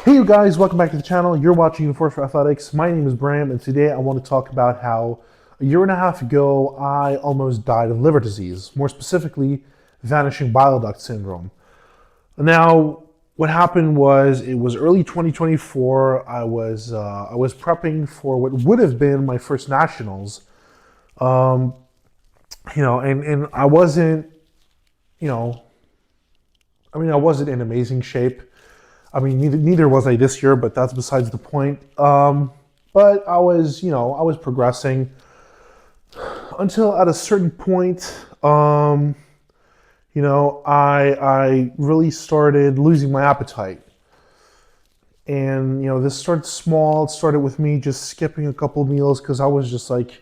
Hey you guys, welcome back to the channel. You're watching Force for Athletics. My name is Bram, and today I want to talk about how a year and a half ago I almost died of liver disease, more specifically, vanishing bile duct syndrome. Now, what happened was it was early 2024. I was prepping for what would have been my first nationals, and I wasn't, you know, I wasn't in amazing shape. Neither was I this year, but that's besides the point. But I was progressing until at a certain point, I really started losing my appetite. And, this started small. It started with me just skipping a couple of meals because I was like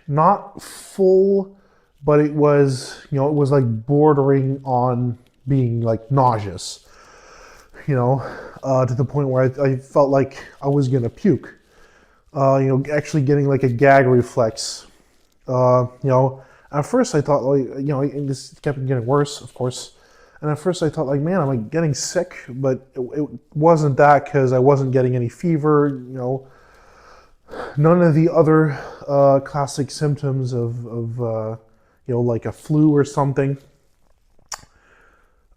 not full, but it was like bordering on being like nauseous. To the point where I felt like I was gonna puke. Actually getting like a gag reflex. At first I thought and this kept getting worse, of course. And at first I thought like, man, I'm like getting sick, but it wasn't that because I wasn't getting any fever. None of the other classic symptoms of like a flu or something.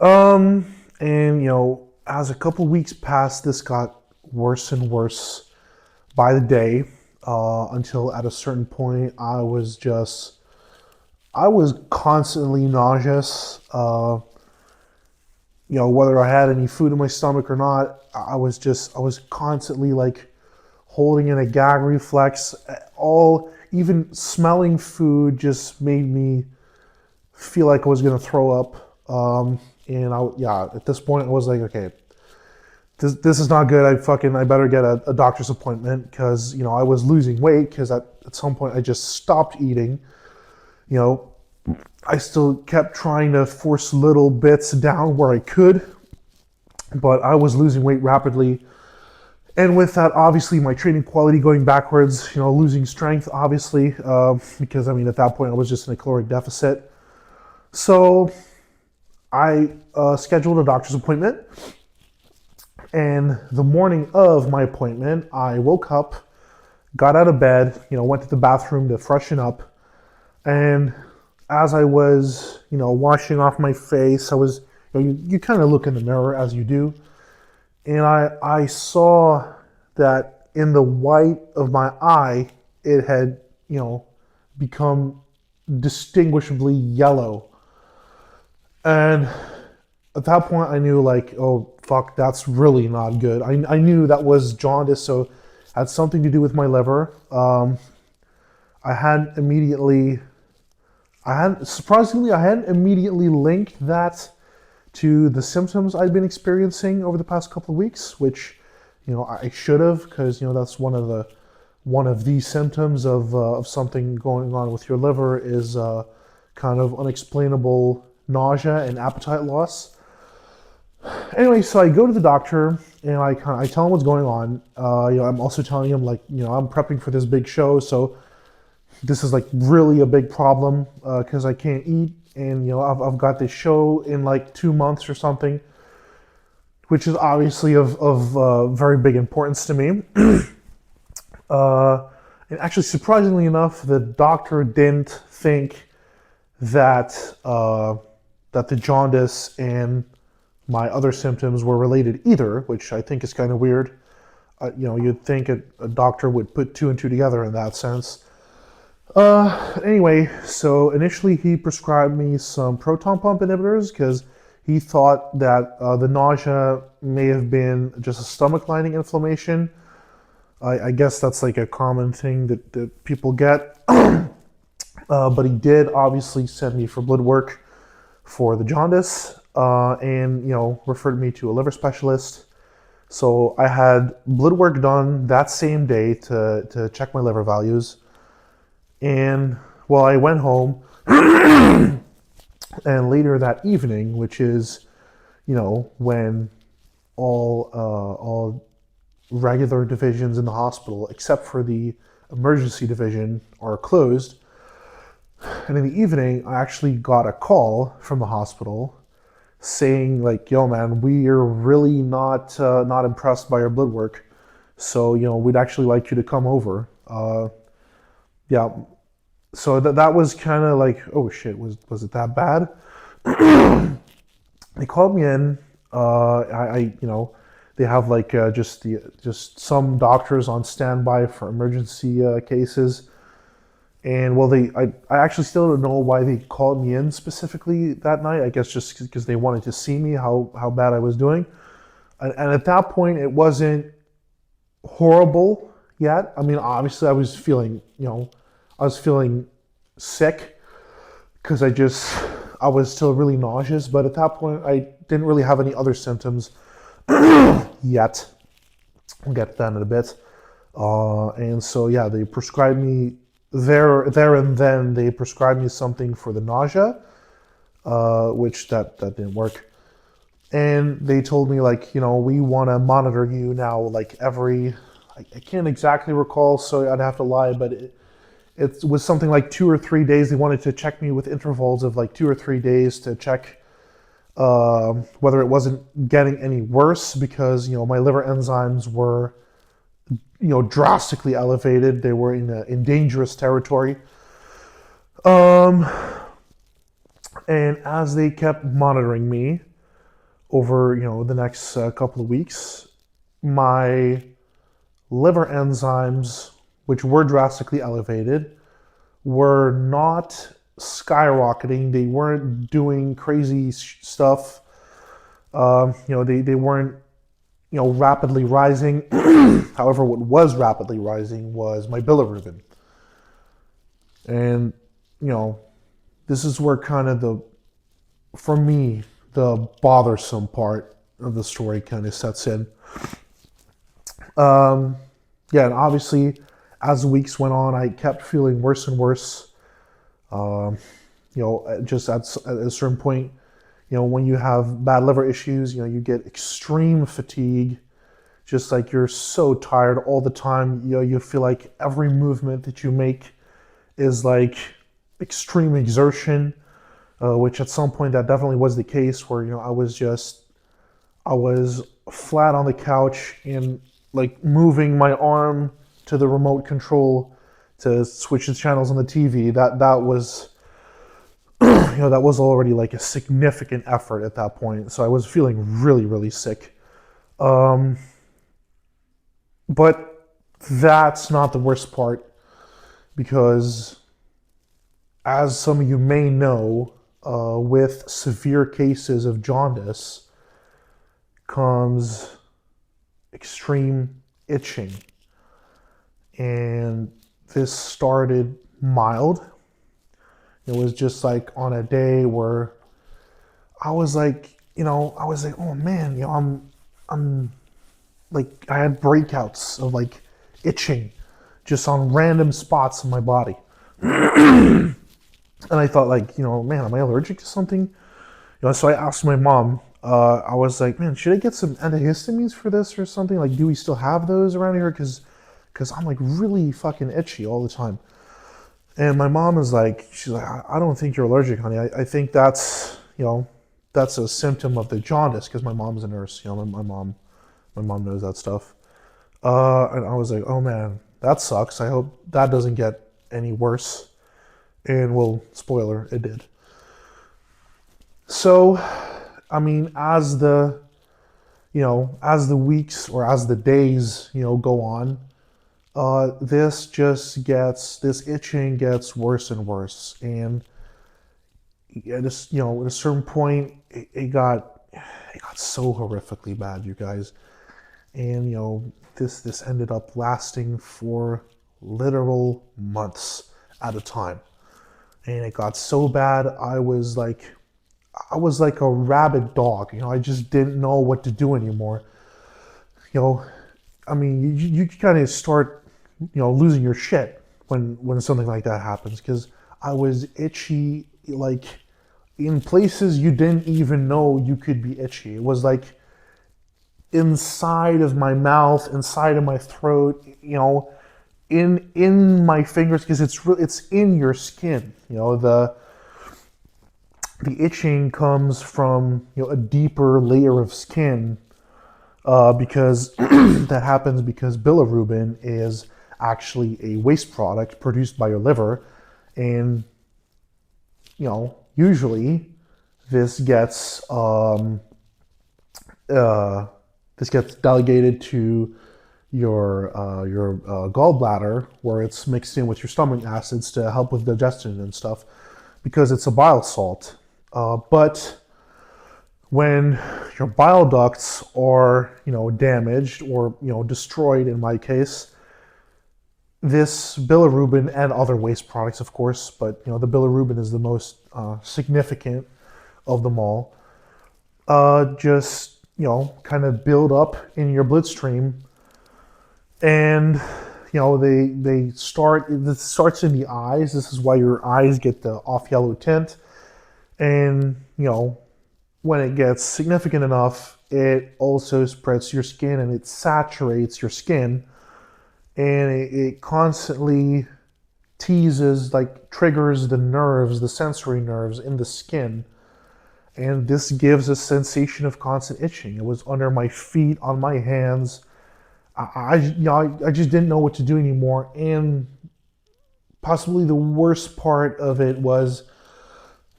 And as a couple weeks passed, this got worse and worse by the day, until at a certain point I was constantly nauseous. Whether I had any food in my stomach or not, I was constantly like holding in a gag reflex. Even smelling food just made me feel like I was gonna throw up. At this point I was like, okay, this is not good. I better get a doctor's appointment because I was losing weight because at some point I just stopped eating. I still kept trying to force little bits down where I could, but I was losing weight rapidly. And with that, obviously, my training quality going backwards, losing strength, obviously, because at that point I was just in a caloric deficit. So I scheduled a doctor's appointment. And the morning of my appointment, I woke up, got out of bed, went to the bathroom to freshen up. And as I was, washing off my face, you kind of look in the mirror as you do. And I saw that in the white of my eye, it had, become distinguishably yellow. And at that point, I knew like, oh, fuck, that's really not good. I knew that was jaundice, so it had something to do with my liver. Surprisingly, I hadn't immediately linked that to the symptoms I'd been experiencing over the past couple of weeks, which, I should have, because, that's one of the symptoms of something going on with your liver is kind of unexplainable nausea and appetite loss. Anyway, so I go to the doctor and I tell him what's going on. I'm also telling him like, I'm prepping for this big show, so this is like really a big problem because I can't eat, and I've got this show in like 2 months or something, which is obviously of very big importance to me. And actually, surprisingly enough, the doctor didn't think that that the jaundice and my other symptoms were related either, which I think is kind of weird. You'd think a doctor would put two and two together in that sense. Anyway, so initially he prescribed me some proton pump inhibitors because he thought that the nausea may have been just a stomach lining inflammation. I guess that's like a common thing that people get. But he did obviously send me for blood work for the jaundice, and referred me to a liver specialist. So I had blood work done that same day to check my liver values. And I went home, and later that evening, which is when all regular divisions in the hospital except for the emergency division are closed. And in the evening, I actually got a call from the hospital saying like, "Yo, man, we are really not impressed by your blood work, so we'd actually like you to come over." Yeah, so that was kind of like, oh shit, was it that bad? They called me in. They have like just some doctors on standby for emergency cases. And well, I actually still don't know why they called me in specifically that night. I guess just because they wanted to see me how bad I was doing. And at that point, it wasn't horrible yet. I mean, obviously, I was feeling sick because I was still really nauseous. But at that point, I didn't really have any other symptoms yet. We'll get to that in a bit. And so yeah, they prescribed me there and then. They prescribed me something for the nausea, which that didn't work. And they told me like, we want to monitor you now like I can't exactly recall, so I'd have to lie, but it was something like 2 or 3 days. They wanted to check me with intervals of like 2 or 3 days to check whether it wasn't getting any worse, because my liver enzymes were drastically elevated. They were in dangerous territory. Um, and as they kept monitoring me over the next couple of weeks, my liver enzymes, which were drastically elevated, were not skyrocketing. They weren't doing crazy stuff. They weren't rapidly rising. However, what was rapidly rising was my bilirubin. And this is where kind of for me, the bothersome part of the story kind of sets in. Yeah, and obviously, as the weeks went on, I kept feeling worse and worse. Just at a certain point, when you have bad liver issues, you get extreme fatigue, just like you're so tired all the time. You feel like every movement that you make is like extreme exertion, which at some point that definitely was the case, where I was flat on the couch and like moving my arm to the remote control to switch the channels on the TV. That was that was already like a significant effort at that point. So I was feeling really, really sick. But that's not the worst part, because as some of you may know, with severe cases of jaundice comes extreme itching. And this started mild. It was just like on a day where I was like, oh man, I'm like, I had breakouts of like itching just on random spots in my body. And I thought like, man, am I allergic to something? So I asked my mom, I was like, man, should I get some antihistamines for this or something? Like, do we still have those around here? Because I'm like really fucking itchy all the time. And my mom is like, she's like, I don't think you're allergic, honey. I think that's, that's a symptom of the jaundice, because my mom's a nurse. My mom knows that stuff. And I was like, oh man, that sucks. I hope that doesn't get any worse. And well, spoiler, it did. So, I mean, as the weeks or as the days, go on, this itching gets worse and worse. And at a certain point, it got so horrifically bad, you guys. And this ended up lasting for literal months at a time. And it got so bad, I was like a rabid dog. I just didn't know what to do anymore. I mean, you kind of start, losing your shit when something like that happens, because I was itchy, like in places you didn't even know you could be itchy. It was like inside of my mouth, inside of my throat, in my fingers, because it's in your skin. the itching comes from a deeper layer of skin, because that happens because bilirubin is actually a waste product produced by your liver, and usually this gets this gets delegated to your gallbladder, where it's mixed in with your stomach acids to help with digestion and stuff, because it's a bile salt. But when your bile ducts are damaged or destroyed, in my case, this bilirubin and other waste products, of course, but the bilirubin is the most significant of them all, just kind of build up in your bloodstream, and they start. This starts in the eyes. This is why your eyes get the off yellow tint, and when it gets significant enough, it also spreads to your skin and it saturates your skin, and it constantly teases, like triggers the nerves, the sensory nerves in the skin, and this gives a sensation of constant itching. It was under my feet, on my hands. I just didn't know what to do anymore, and possibly the worst part of it was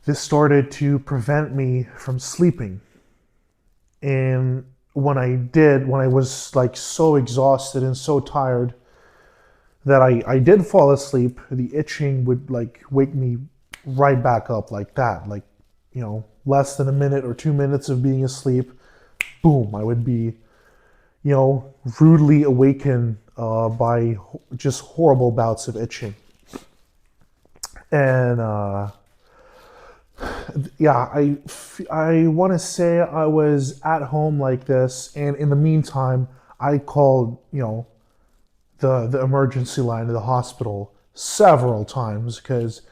this started to prevent me from sleeping. And when I was like so exhausted and so tired that I did fall asleep, the itching would like wake me right back up like that. Like, less than a minute or 2 minutes of being asleep, boom, I would be, rudely awakened by just horrible bouts of itching. And yeah, I want to say I was at home like this, and in the meantime, I called the emergency line to the hospital several times because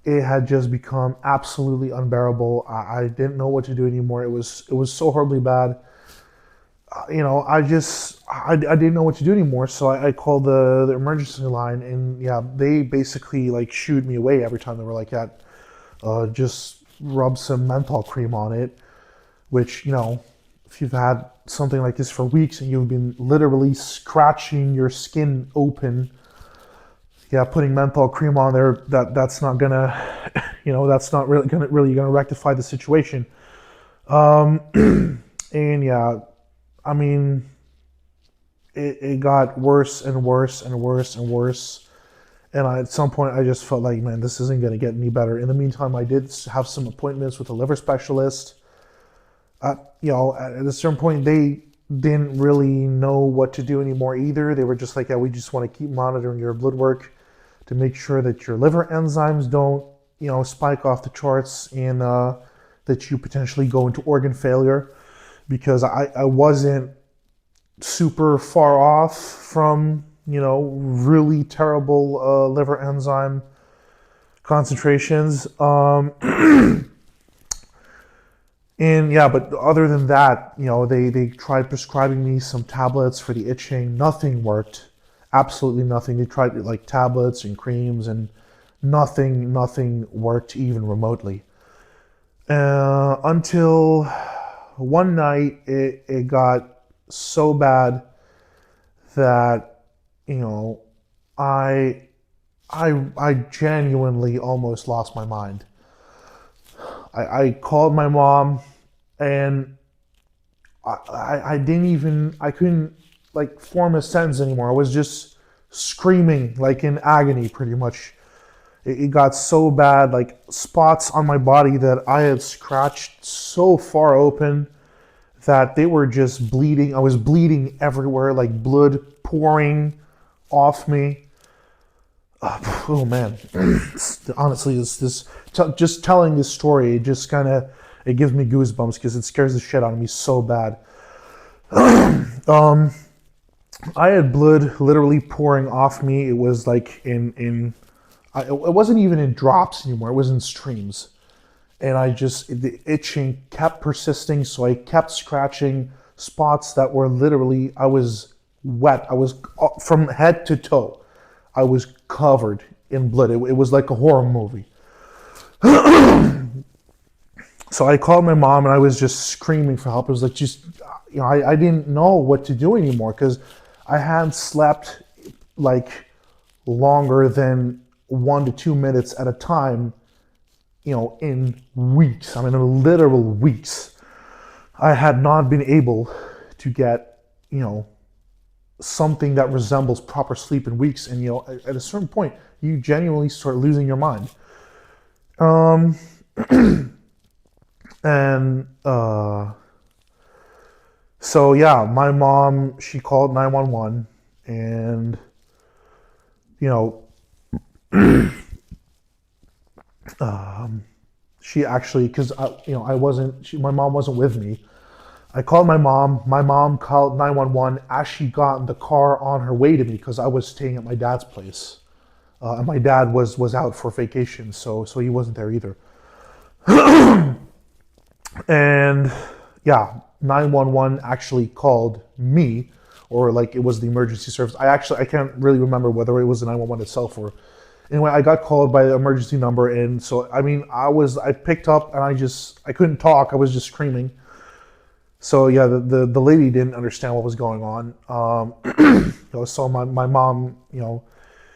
it had just become absolutely unbearable. I didn't know what to do anymore. It was so horribly bad. I didn't know what to do anymore, so I called the emergency line, and yeah, they basically like shooed me away every time. They were like, "Yeah, just rub some menthol cream on it," which if you've had something like this for weeks and you've been literally scratching your skin open, yeah, putting menthol cream on there, that's not gonna, that's not really gonna rectify the situation. And yeah, I mean, it got worse and worse and worse and worse. And at some point, I just felt like, man, this isn't going to get any better. In the meantime, I did have some appointments with a liver specialist. At a certain point, they didn't really know what to do anymore either. They were just like, yeah, we just want to keep monitoring your blood work to make sure that your liver enzymes don't, spike off the charts, and that you potentially go into organ failure, because I wasn't super far off from, really terrible liver enzyme concentrations. And yeah, but other than that, they tried prescribing me some tablets for the itching. Nothing worked. Absolutely nothing. They tried like tablets and creams, and nothing worked even remotely. Until one night, it got so bad that I I genuinely almost lost my mind. I called my mom, and I didn't even, I couldn't like form a sentence anymore. I was just screaming like in agony pretty much. It got so bad, like spots on my body that I had scratched so far open that they were just bleeding. I was bleeding everywhere, like blood pouring off me. Oh man, honestly, just telling this story, it just kind of, it gives me goosebumps because it scares the shit out of me so bad. I had blood literally pouring off me. It was like it wasn't even in drops anymore. It was in streams, and the itching kept persisting. So I kept scratching spots that were literally, I was wet. I was from head to toe. I was covered in blood. It was like a horror movie. So I called my mom and I was just screaming for help. It was like, just, I didn't know what to do anymore because I hadn't slept like longer than 1 to 2 minutes at a time, in weeks. I mean, literal weeks. I had not been able to get, something that resembles proper sleep in weeks. And, at a certain point, you genuinely start losing your mind. Um, and so yeah, my mom, she called 911 and, you know, she actually, because I wasn't, my mom wasn't with me. I called my mom. My mom called 911 as she got in the car on her way to me because I was staying at my dad's place. And my dad was out for vacation, so he wasn't there either. And yeah, 911 actually called me, or like it was the emergency service. I can't really remember whether it was the 911 itself or. Anyway, I got called by the emergency number, and so I mean, I picked up and I couldn't talk. I was just screaming. So yeah, the lady didn't understand what was going on. So my mom,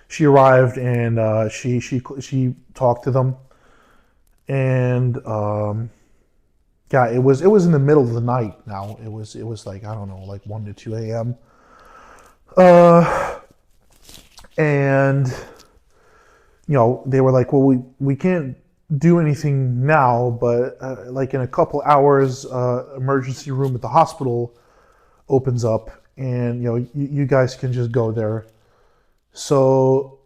she arrived and she talked to them, and yeah, it was in the middle of the night. Now it was like, I don't know, like 1 to 2 a.m. And they were like, well, we can't do anything now, but like in a couple hours, emergency room at the hospital opens up, and you guys can just go there. So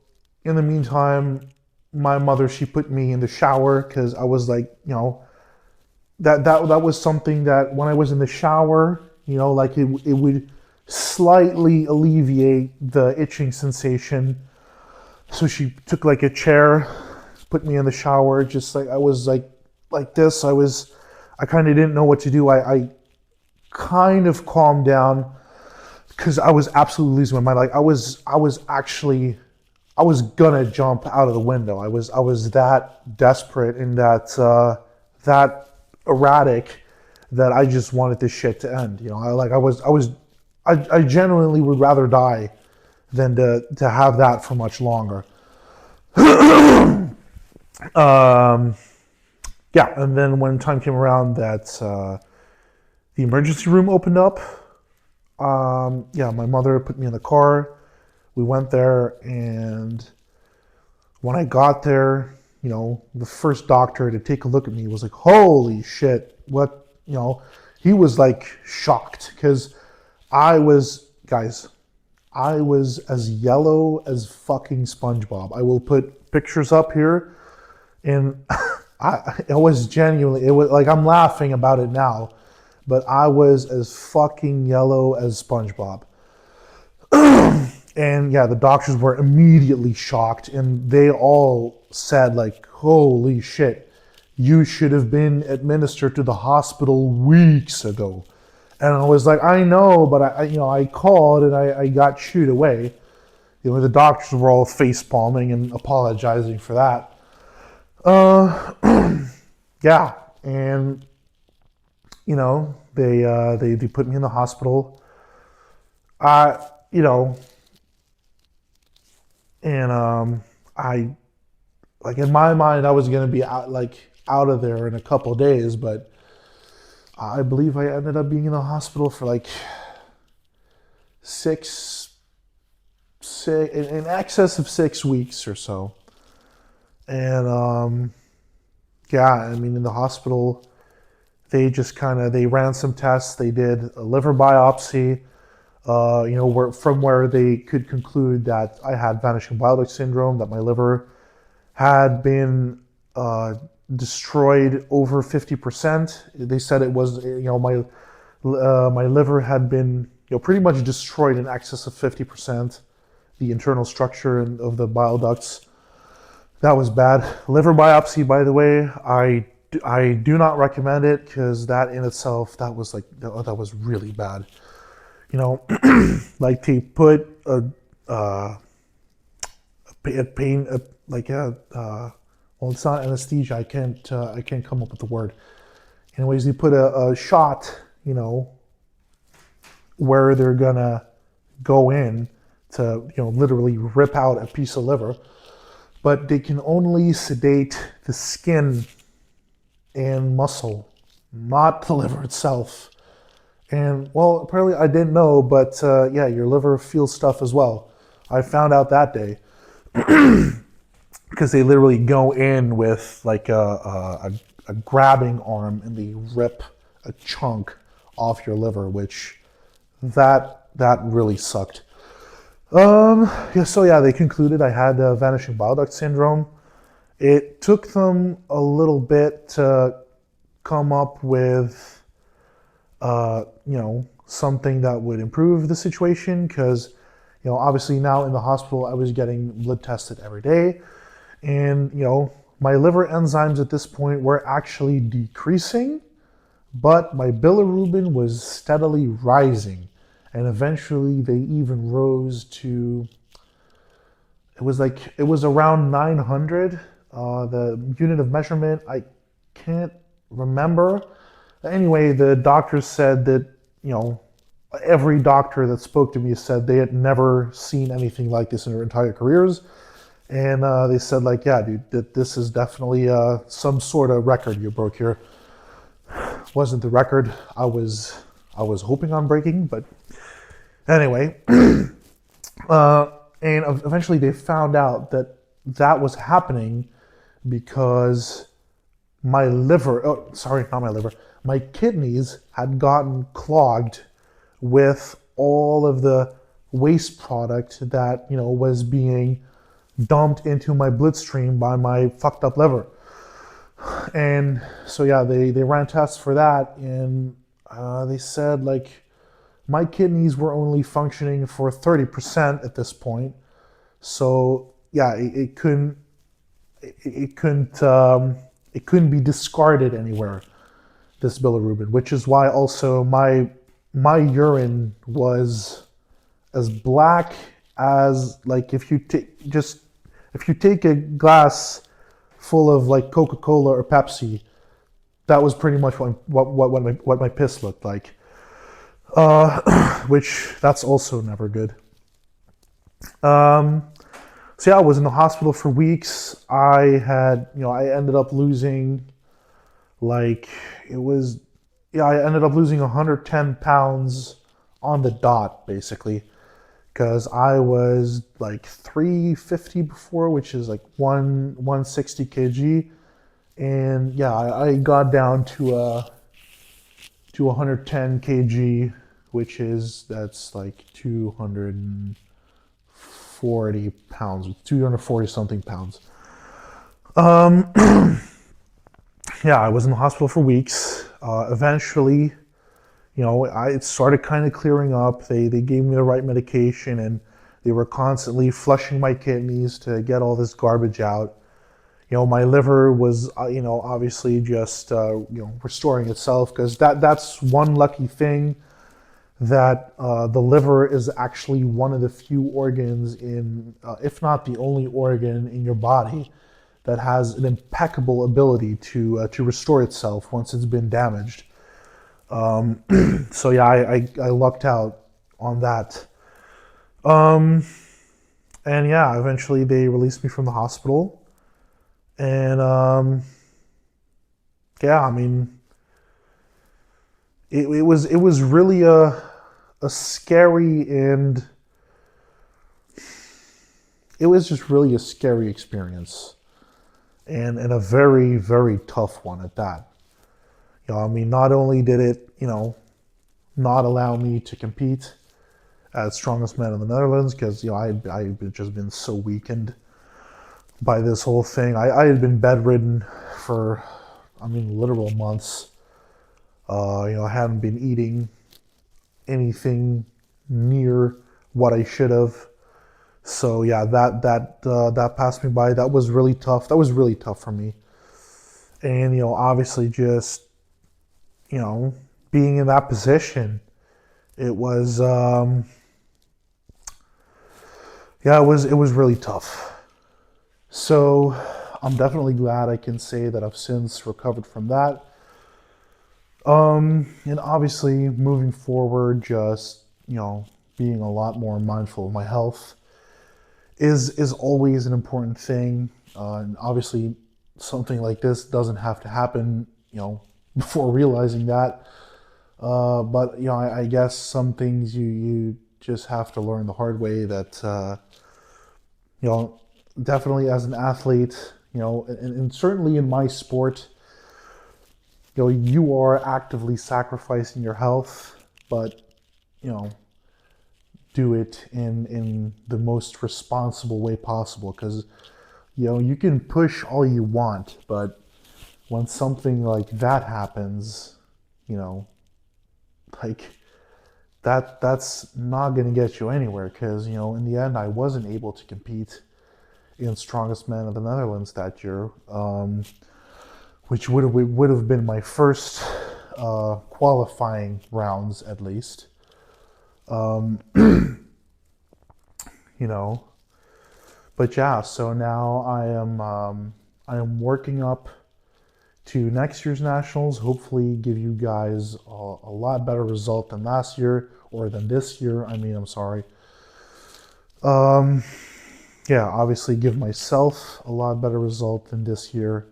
in the meantime, my mother, she put me in the shower because I was like, that was something that when I was in the shower, like it would slightly alleviate the itching sensation. So she took like a chair, put me in the shower, just like I was like this. I kind of didn't know what to do. I kind of calmed down because I was absolutely losing my mind. Like I was gonna jump out of the window. I was that desperate and that erratic that I just wanted this shit to end. I genuinely would rather die than to have that for much longer. Yeah, and then when time came around that the emergency room opened up, yeah, my mother put me in the car. We went there, and when I got there, the first doctor to take a look at me was like, holy shit, what, he was like shocked because guys, I was as yellow as fucking SpongeBob. I will put pictures up here, and it was genuinely, it was like, I'm laughing about it now, but I was as fucking yellow as SpongeBob. And yeah, the doctors were immediately shocked, and they all said like, holy shit, you should have been administered to the hospital weeks ago. And I was like, I know, but I called and I got shooed away. The doctors were all face palming and apologizing for that. Yeah, and they put me in the hospital. And I, like, in my mind, I was gonna be out of there in a couple of days, but I believe I ended up being in the hospital for like in excess of 6 weeks or so. And yeah, I mean, in the hospital, they just they ran some tests. They did a liver biopsy, where they could conclude that I had vanishing bile duct syndrome, that my liver had been destroyed over 50%. They said it was, my liver had been, pretty much destroyed in excess of 50%, the internal structure of the bile ducts. That was bad. Liver biopsy, by the way, I do not recommend it because that in itself, that was really bad. Like they put well, it's not anesthesia. I can't come up with the word. Anyways, they put a shot, where they're gonna go in to, literally rip out a piece of liver, but they can only sedate the skin and muscle, not the liver itself. And well, apparently I didn't know, but yeah, your liver feels stuff as well. I found out that day because they literally go in with like a grabbing arm and they rip a chunk off your liver, which that really sucked. Yeah, so yeah, they concluded I had vanishing bile duct syndrome. It took them a little bit to come up with something that would improve the situation because, obviously now in the hospital, I was getting blood tested every day. And, my liver enzymes at this point were actually decreasing, but my bilirubin was steadily rising. And eventually they even rose to, it was around 900. The unit of measurement, I can't remember. Anyway, the doctors said that, every doctor that spoke to me said they had never seen anything like this in their entire careers. And they said, like, yeah, dude, that this is definitely some sort of record you broke here. Wasn't the record I was hoping on breaking, but anyway. And eventually they found out that was happening because my kidneys had gotten clogged with all of the waste product that, was being dumped into my bloodstream by my fucked up liver. And so, yeah, they ran tests for that, and they said, like, my kidneys were only functioning for 30% at this point. So, yeah, it couldn't be discarded anywhere, this bilirubin, which is why also my urine was as black as, like, if you take a glass full of like Coca-Cola or Pepsi, that was pretty much what my piss looked like. Which that's also never good. So yeah, I was in the hospital for weeks. I ended up losing I ended up losing 110 pounds on the dot, basically, because I was like 350 before, which is like 160 kg. And yeah, I got down to 110 kg, that's like 240 pounds, 240 something pounds. Yeah, I was in the hospital for weeks. Eventually, it started kind of clearing up. They gave me the right medication, and they were constantly flushing my kidneys to get all this garbage out. My liver was, obviously just, restoring itself, because that's one lucky thing, that the liver is actually one of the few organs if not the only organ in your body that has an impeccable ability to restore itself once it's been damaged. So yeah, I lucked out on that. And yeah, eventually they released me from the hospital. And yeah, I mean, it was really a scary, and it was just really a scary experience, and a very, very tough one at that. I mean, not only did it, not allow me to compete as strongest man in the Netherlands, because I had just been so weakened by this whole thing. I had been bedridden for, literal months. I hadn't been eating anything near what I should have. So yeah, that passed me by. That was really tough. That was really tough for me. And obviously, just being in that position, it was it was really tough. So I'm definitely glad I can say that I've since recovered from that. And obviously moving forward, just, being a lot more mindful of my health is always an important thing. And obviously something like this doesn't have to happen, before realizing that. But I guess some things you just have to learn the hard way that, you know, definitely as an athlete, and certainly in my sport, you are actively sacrificing your health, but, you know, do it in the most responsible way possible. Because, you can push all you want, but when something like that happens, you know, like that's not going to get you anywhere. Because, in the end, I wasn't able to compete in Strongest Man of the Netherlands that year, which would have been my first qualifying rounds at least. You know, but yeah. So now I am working up to next year's nationals. Hopefully, give you guys a lot better result than last year or than this year. I mean, I'm sorry. Um, yeah, obviously, give myself a lot better result than this year,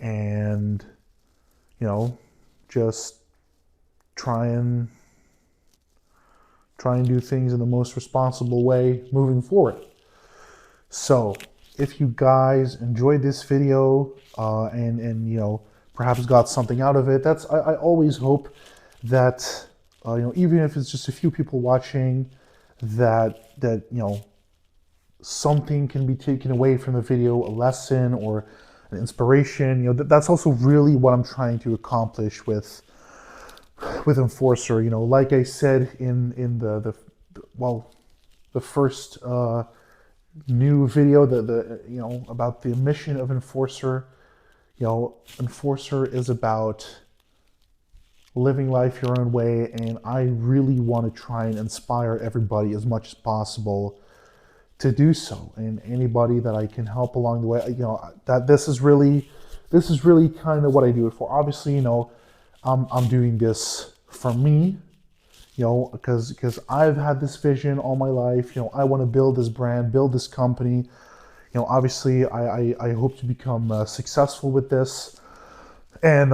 and just try and do things in the most responsible way moving forward. So, if you guys enjoyed this video and perhaps got something out of it, I always hope that even if it's just a few people watching, that something can be taken away from the video, a lesson or an inspiration. That's also really what I'm trying to accomplish with Enforcer. Like I said in the first new video, the about the mission of Enforcer. Enforcer is about living life your own way, and I really want to try and inspire everybody as much as possible to do so. And anybody that I can help along the way, that this is really kind of what I do it for. Obviously, I'm doing this for me, because I've had this vision all my life. I want to build this brand, build this company. Obviously, I hope to become successful with this, and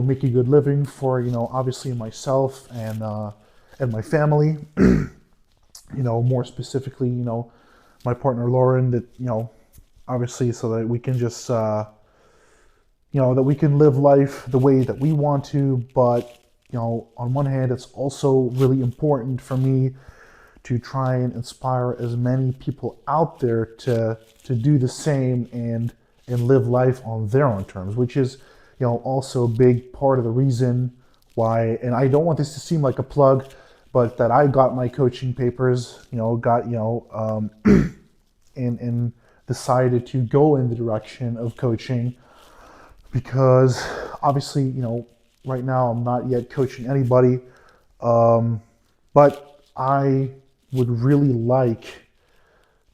make a good living for obviously myself and my family. More specifically, my partner Lauren. That obviously, so that we can just that we can live life the way that we want to. But on one hand, it's also really important for me to try and inspire as many people out there to do the same and live life on their own terms, which is also a big part of the reason why. And I don't want this to seem like a plug, but that I got my coaching papers, and decided to go in the direction of coaching, because obviously, right now I'm not yet coaching anybody, but I would really like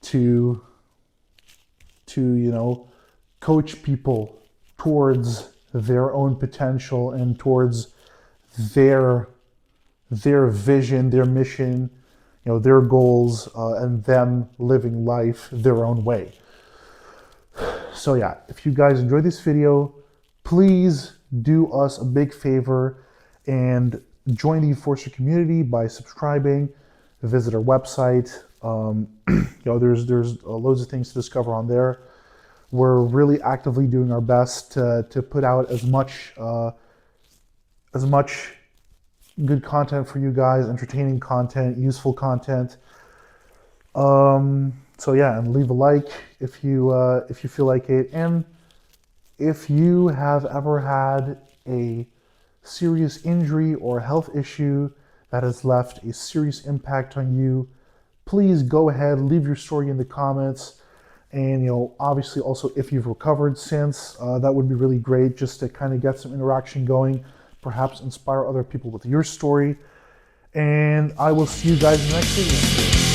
to coach people towards their own potential and towards their vision, their mission, their goals, and them living life their own way. So yeah, if you guys enjoyed this video, please do us a big favor and join the Enforcer community by subscribing. Visit our website. There's loads of things to discover on there. We're really actively doing our best to put out as much good content for you guys, entertaining content, useful content. So yeah, and leave a like if you feel like it. And if you have ever had a serious injury or health issue that has left a serious impact on you, please go ahead, leave your story in the comments. And obviously also if you've recovered since, that would be really great, just to kind of get some interaction going, perhaps inspire other people with your story. And I will see you guys in the next video.